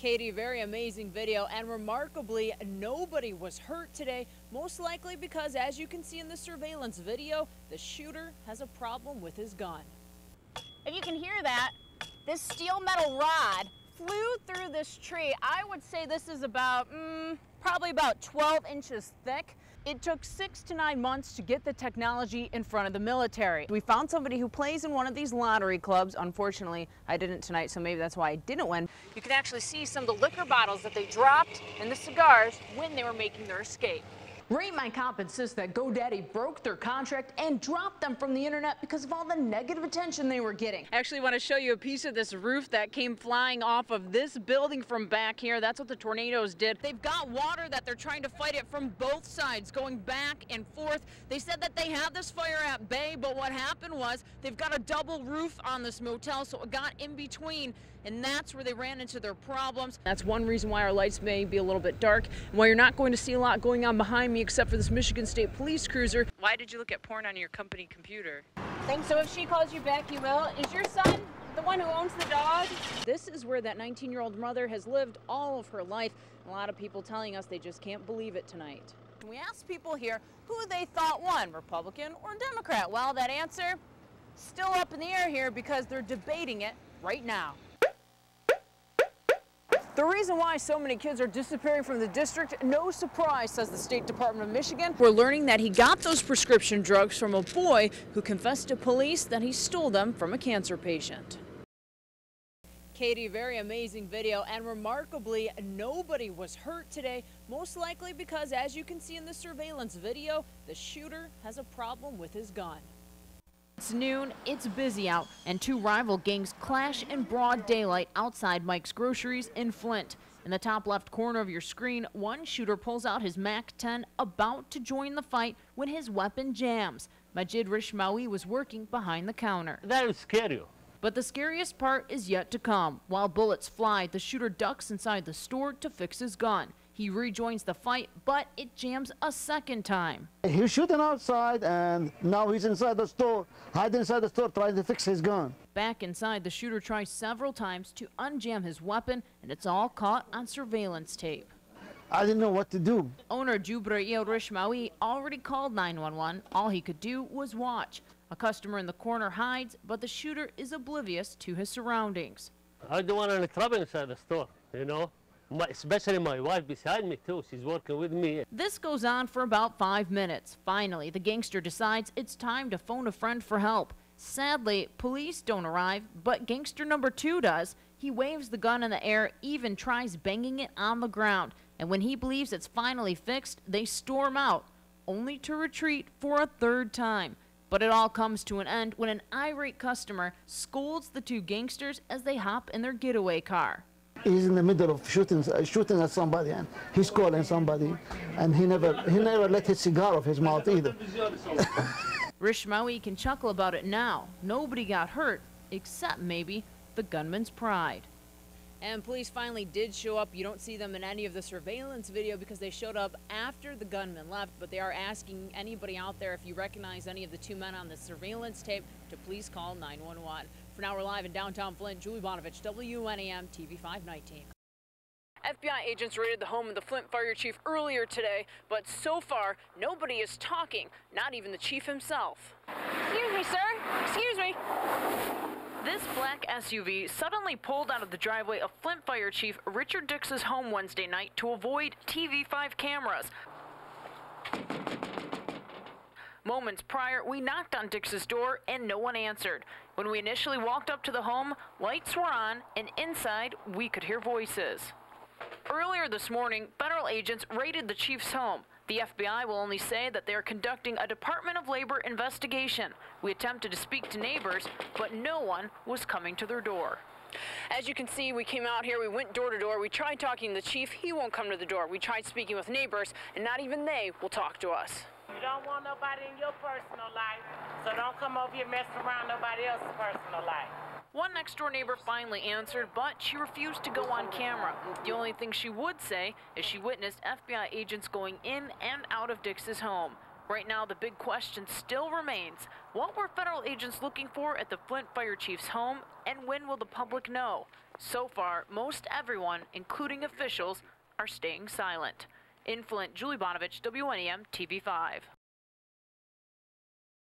Katie, very amazing video, and remarkably, nobody was hurt today, most likely because, as you can see in the surveillance video, the shooter has a problem with his gun. If you can hear that, this steel metal rod flew through this tree. I would say this is about, probably about 12 inches thick. It took 6 to 9 months to get the technology in front of the military. We found somebody who plays in one of these lottery clubs. Unfortunately, I didn't tonight, so maybe that's why I didn't win. You can actually see some of the liquor bottles that they dropped in the cigars when they were making their escape. Rate My Cop insists that GoDaddy broke their contract and dropped them from the internet because of all the negative attention they were getting. I actually want to show you a piece of this roof that came flying off of this building from back here. That's what the tornadoes did. They've got water that they're trying to fight it from both sides, going back and forth. They said that they had this fire at bay, but what happened was they've got a double roof on this motel, so it got in between, and that's where they ran into their problems. That's one reason why our lights may be a little bit dark, and why you're not going to see a lot going on behind me except for this Michigan State Police cruiser. Why did you look at porn on your company computer? Think so. If she calls you back, you will. Is your son the one who owns the dog? This is where that 19-year-old mother has lived all of her life. A lot of people telling us they just can't believe it tonight. We asked people here who they thought won, Republican or Democrat. Well, that answer still up in the air here because they're debating it right now. The reason why so many kids are disappearing from the district, no surprise, says the State Department of Michigan. We're learning that he got those prescription drugs from a boy who confessed to police that he stole them from a cancer patient. Katie, very amazing video, and remarkably, nobody was hurt today, most likely because, as you can see in the surveillance video, the shooter has a problem with his gun. It's noon, it's busy out, and two rival gangs clash in broad daylight outside Mike's Groceries in Flint. In the top left corner of your screen, one shooter pulls out his MAC-10, about to join the fight when his weapon jams. Majid Rishmawi was working behind the counter. That will scare you. But the scariest part is yet to come. While bullets fly, the shooter ducks inside the store to fix his gun. He rejoins the fight, but it jams a second time. He's shooting outside, and now he's inside the store, hiding inside the store, trying to fix his gun. Back inside, the shooter tries several times to unjam his weapon, and it's all caught on surveillance tape. I didn't know what to do. Owner Jubrail Rishmawi already called 911. All he could do was watch. A customer in the corner hides, but the shooter is oblivious to his surroundings. I don't want any trouble inside the store, you know. Especially my wife beside me too, she's working with me. This goes on for about 5 minutes. Finally, the gangster decides it's time to phone a friend for help. Sadly, police don't arrive, but gangster number 2 does. He waves the gun in the air, even tries banging it on the ground. And when he believes it's finally fixed, they storm out, only to retreat for a third time. But it all comes to an end when an irate customer scolds the two gangsters as they hop in their getaway car. He's in the middle of shooting at somebody, and he's calling somebody, and he never let his cigar off his mouth either. Rishmawi can chuckle about it now. Nobody got hurt, except maybe the gunman's pride. And police finally did show up. You don't see them in any of the surveillance video because they showed up after the gunman left, but they are asking anybody out there if you recognize any of the two men on the surveillance tape to please call 911. For now, we're live in downtown Flint. Julie Banovic, WNAM TV 519. FBI agents raided the home of the Flint fire chief earlier today, but so far, nobody is talking, not even the chief himself. Excuse me, sir. Excuse me. This black SUV suddenly pulled out of the driveway of Flint Fire Chief Richard Dix's home Wednesday night to avoid TV5 cameras. Moments prior, we knocked on Dix's door and no one answered. When we initially walked up to the home, lights were on, and inside we could hear voices. Earlier this morning, federal agents raided the chief's home. The FBI will only say that they are conducting a Department of Labor investigation. We attempted to speak to neighbors, but no one was coming to their door. As you can see, we came out here, we went door to door, we tried talking to the chief, he won't come to the door. We tried speaking with neighbors, and not even they will talk to us. You don't want nobody in your personal life, so don't come over here messing around nobody else's personal life. One next-door neighbor finally answered, but she refused to go on camera. The only thing she would say is she witnessed FBI agents going in and out of Dix's home. Right now, the big question still remains, what were federal agents looking for at the Flint Fire Chief's home, and when will the public know? So far, most everyone, including officials, are staying silent. In Flint, Julie Banovic, WNEM TV5.